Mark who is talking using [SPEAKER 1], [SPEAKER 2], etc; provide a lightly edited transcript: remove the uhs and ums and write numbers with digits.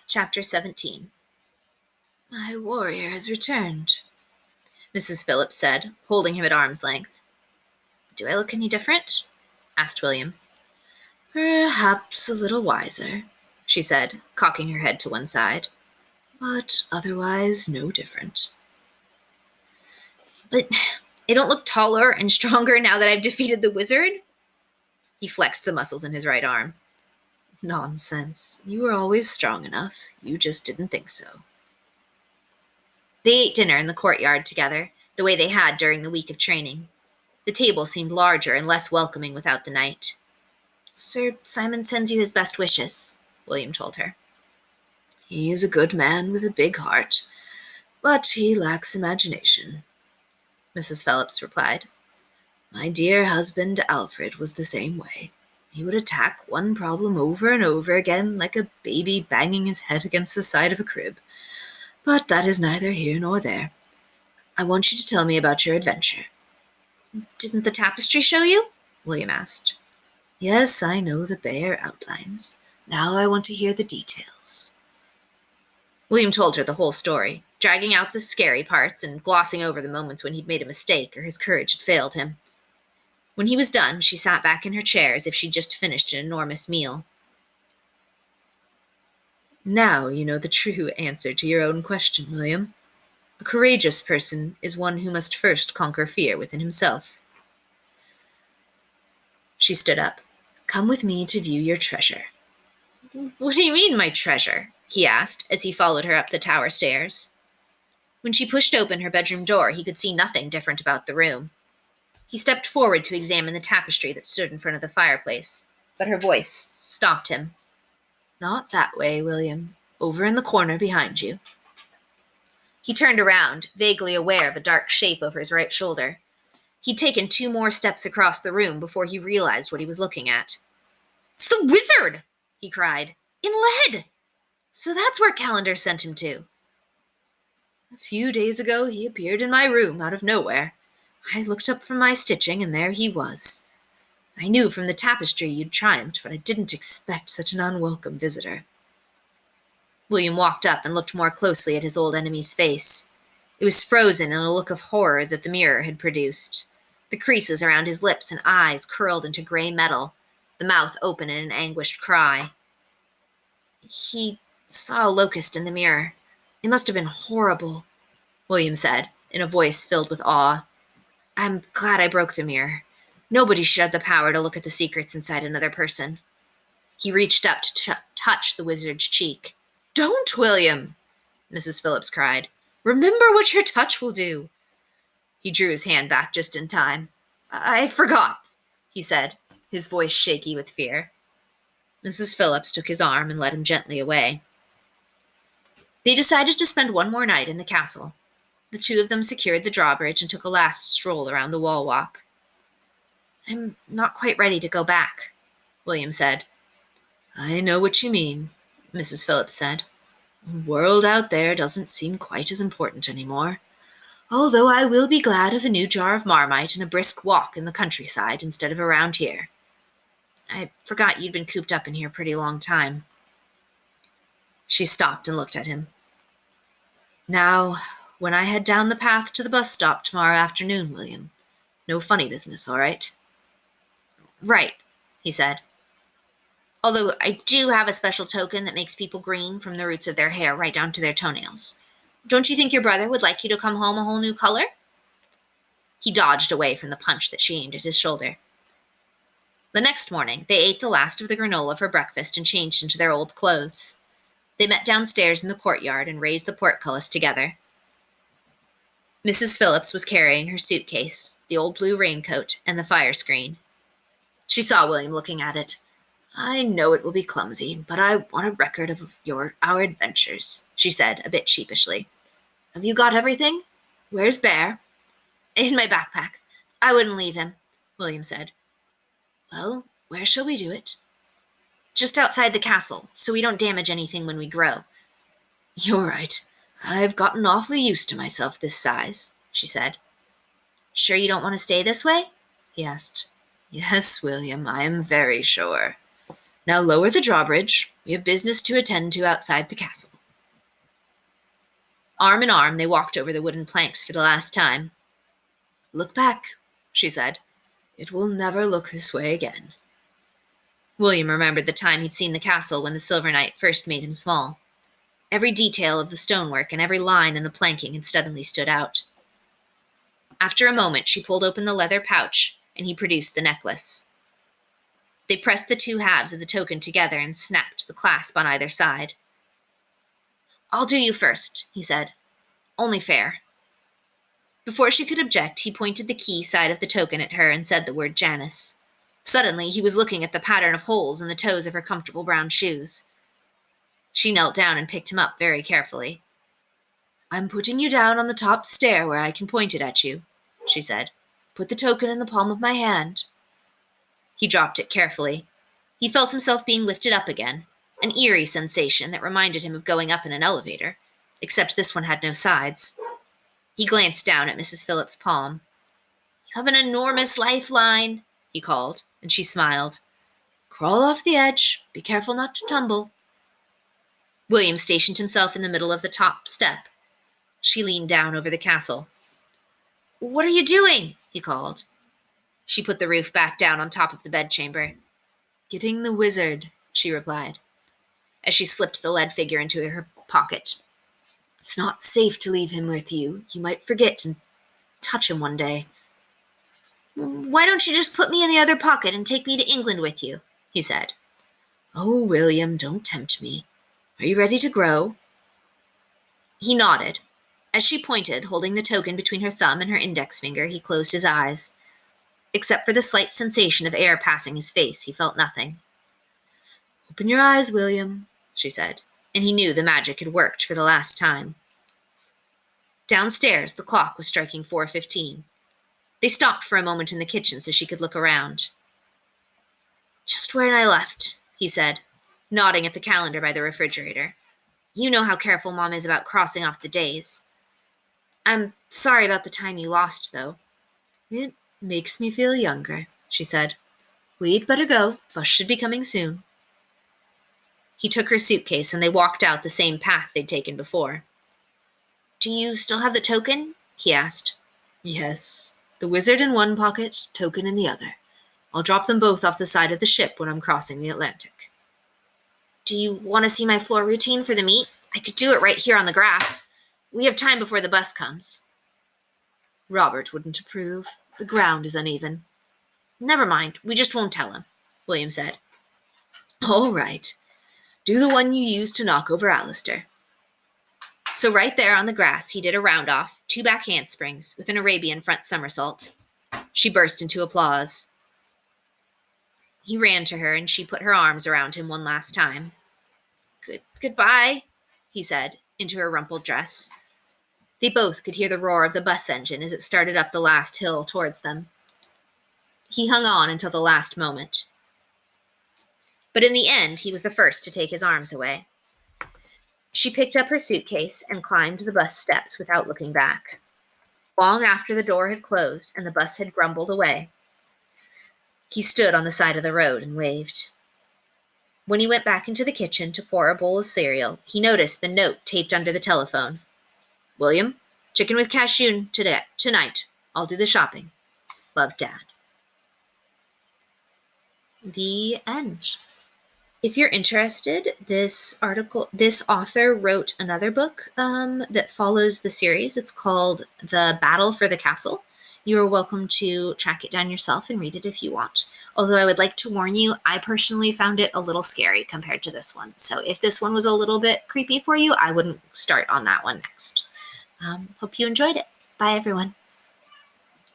[SPEAKER 1] Chapter 17. "My warrior has returned," Mrs. Phillips said, holding him at arm's length. "Do I look any different?" asked William. "Perhaps a little wiser," she said, cocking her head to one side. "But otherwise no different." "But I don't look taller and stronger now that I've defeated the wizard?" He flexed the muscles in his right arm. "Nonsense. You were always strong enough. You just didn't think so." They ate dinner in the courtyard together, the way they had during the week of training. The table seemed larger and less welcoming without the knight. "Sir Simon sends you his best wishes," William told her. "He is a good man with a big heart, but he lacks imagination," Mrs. Phillips replied. "My dear husband Alfred was the same way. He would attack one problem over and over again like a baby banging his head against the side of a crib. But that is neither here nor there. I want you to tell me about your adventure." "Didn't the tapestry show you?" William asked. "Yes, I know the bare outlines. Now I want to hear the details." William told her the whole story, dragging out the scary parts and glossing over the moments when he'd made a mistake or his courage had failed him. When he was done, she sat back in her chair as if she'd just finished an enormous meal. "Now you know the true answer to your own question, William. A courageous person is one who must first conquer fear within himself." She stood up. "Come with me to view your treasure." "What do you mean, my treasure?" he asked as he followed her up the tower stairs. When she pushed open her bedroom door, he could see nothing different about the room. He stepped forward to examine the tapestry that stood in front of the fireplace, but her voice stopped him. "Not that way, William. Over in the corner behind you." He turned around, vaguely aware of a dark shape over his right shoulder. He'd taken 2 more steps across the room before he realized what he was looking at. "It's the wizard!" he cried. "In lead! So that's where Calendar sent him to." "A few days ago he appeared in my room out of nowhere. I looked up from my stitching, and there he was. I knew from the tapestry you'd triumphed, but I didn't expect such an unwelcome visitor." William walked up and looked more closely at his old enemy's face. It was frozen in a look of horror that the mirror had produced. The creases around his lips and eyes curled into gray metal, the mouth open in an anguished cry. "He saw a locust in the mirror. It must have been horrible," William said, in a voice filled with awe. "I'm glad I broke the mirror. Nobody should have the power to look at the secrets inside another person." He reached up to touch the wizard's cheek. "Don't, William!" Mrs. Phillips cried. "Remember what your touch will do." He drew his hand back just in time. "I forgot," he said, his voice shaky with fear. Mrs. Phillips took his arm and led him gently away. They decided to spend one more night in the castle. The 2 of them secured the drawbridge and took a last stroll around the wall walk. "I'm not quite ready to go back," William said. "I know what you mean," Mrs. Phillips said. "The world out there doesn't seem quite as important anymore. Although I will be glad of a new jar of Marmite and a brisk walk in the countryside instead of around here. I forgot you'd been cooped up in here a pretty long time." She stopped and looked at him. "Now, when I head down the path to the bus stop tomorrow afternoon, William, no funny business, all right?" "Right," he said. "Although I do have a special token that makes people green from the roots of their hair right down to their toenails. Don't you think your brother would like you to come home a whole new color?" He dodged away from the punch that she aimed at his shoulder. The next morning, they ate the last of the granola for breakfast and changed into their old clothes. They met downstairs in the courtyard and raised the portcullis together. Mrs. Phillips was carrying her suitcase, the old blue raincoat, and the fire screen. She saw William looking at it. "I know it will be clumsy, but I want a record of our adventures," she said, a bit sheepishly. "Have you got everything? Where's Bear?" "In my backpack. I wouldn't leave him," William said. "Well, where shall we do it?" "Just outside the castle, so we don't damage anything when we grow." "You're right. I've gotten awfully used to myself this size," she said. "Sure you don't want to stay this way?" he asked. "Yes, William, I am very sure." Now lower the drawbridge. We have business to attend to outside the castle. Arm in arm, they walked over the wooden planks for the last time. Look back, she said. It will never look this way again. William remembered the time he'd seen the castle when the Silver Knight first made him small. Every detail of the stonework and every line in the planking had suddenly stood out. After a moment, she pulled open the leather pouch, and he produced the necklace. They pressed the two halves of the token together and snapped the clasp on either side. I'll do you first, he said. Only fair. Before she could object, he pointed the key side of the token at her and said the word Janus. Suddenly, he was looking at the pattern of holes in the toes of her comfortable brown shoes. She knelt down and picked him up very carefully. I'm putting you down on the top stair where I can point it at you, she said. Put the token in the palm of my hand. He dropped it carefully. He felt himself being lifted up again, an eerie sensation that reminded him of going up in an elevator, except this one had no sides. He glanced down at Mrs. Phillips' palm. You have an enormous lifeline, he called, and she smiled. Crawl off the edge. Be careful not to tumble. William stationed himself in the middle of the top step. She leaned down over the castle. What are you doing? He called. She put the roof back down on top of the bedchamber. Getting the wizard, she replied, as she slipped the lead figure into her pocket. It's not safe to leave him with you. You might forget and touch him one day. Why don't you just put me in the other pocket and take me to England with you? He said. Oh, William, don't tempt me. Are you ready to grow? He nodded. As she pointed, holding the token between her thumb and her index finger, he closed his eyes. Except for the slight sensation of air passing his face, he felt nothing. Open your eyes, William, she said, and he knew the magic had worked for the last time. Downstairs, the clock was striking 4:15. They stopped for a moment in the kitchen so she could look around. Just where I left, he said, nodding at the calendar by the refrigerator. You know how careful Mom is about crossing off the days. I'm sorry about the time you lost, though. It makes me feel younger, she said. We'd better go. Bus should be coming soon. He took her suitcase and they walked out the same path they'd taken before. Do you still have the token? He asked. Yes. The wizard in one pocket, token in the other. I'll drop them both off the side of the ship when I'm crossing the Atlantic. Do you want to see my floor routine for the meet? I could do it right here on the grass. We have time before the bus comes. Robert wouldn't approve. The ground is uneven. Never mind, we just won't tell him, William said. All right. Do the one you used to knock over Alistair. So right there on the grass, he did a round-off, 2 back handsprings, with an Arabian front somersault. She burst into applause. He ran to her, and she put her arms around him one last time. Goodbye, he said, into her rumpled dress. They both could hear the roar of the bus engine as it started up the last hill towards them. He hung on until the last moment. But in the end, he was the first to take his arms away. She picked up her suitcase and climbed the bus steps without looking back. Long after the door had closed and the bus had grumbled away, he stood on the side of the road and waved. When he went back into the kitchen to pour a bowl of cereal, he noticed the note taped under the telephone. William, chicken with cashew tonight. I'll do the shopping. Love, Dad. The end. If you're interested, this author wrote another book that follows the series. It's called The Battle for the Castle. You are welcome to track it down yourself and read it if you want. Although I would like to warn you, I personally found it a little scary compared to this one. So if this one was a little bit creepy for you, I wouldn't start on that one next. Hope you enjoyed it. Bye, everyone.